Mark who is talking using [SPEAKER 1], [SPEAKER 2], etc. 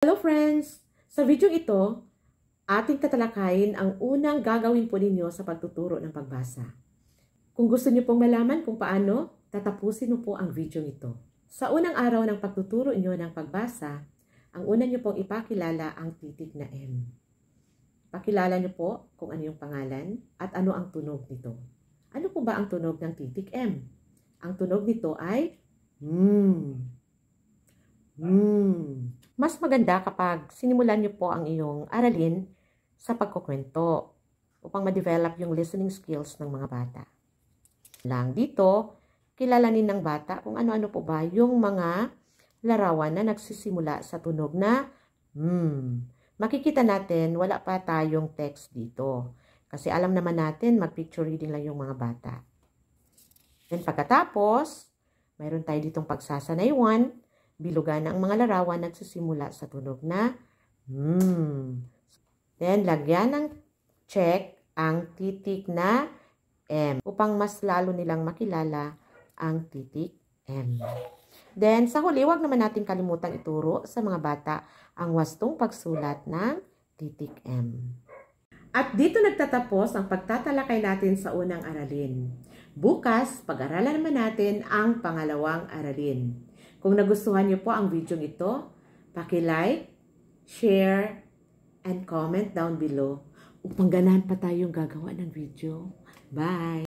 [SPEAKER 1] Hello friends! Sa video ito, ating tatalakayin ang unang gagawin po ninyo sa pagtuturo ng pagbasa. Kung gusto niyo pong malaman kung paano, tatapusin mo po ang video ito. Sa unang araw ng pagtuturo niyo ng pagbasa, ang una niyo pong ipakilala ang titik na M. Pakilala niyo po kung ano yung pangalan at ano ang tunog nito. Ano po ba ang tunog ng titik M? Ang tunog nito ay Mas maganda kapag sinimulan niyo po ang iyong aralin sa pagkukwento upang ma-develop yung listening skills ng mga bata. Lang dito, kilalanin ng bata kung ano-ano po ba yung mga larawan na nagsisimula sa tunog na Makikita natin, wala pa tayong text dito. Kasi alam naman natin, mag-picture reading lang yung mga bata. Then pagkatapos, mayroon tayo ditong pagsasanaywan. Bilugan ang mga larawan nagsisimula sa tunog na Then, lagyan ng check ang titik na M upang mas lalo nilang makilala ang titik M. Then, sa huli, huwag naman natin kalimutang ituro sa mga bata ang wastong pagsulat ng titik M. At dito nagtatapos ang pagtatalakay natin sa unang aralin. Bukas, pag-aralan naman natin ang pangalawang aralin. Kung nagustuhan niyo po ang video ito, paki-like, share, and comment down below upang ganahan pa tayong gagawa ng video. Bye!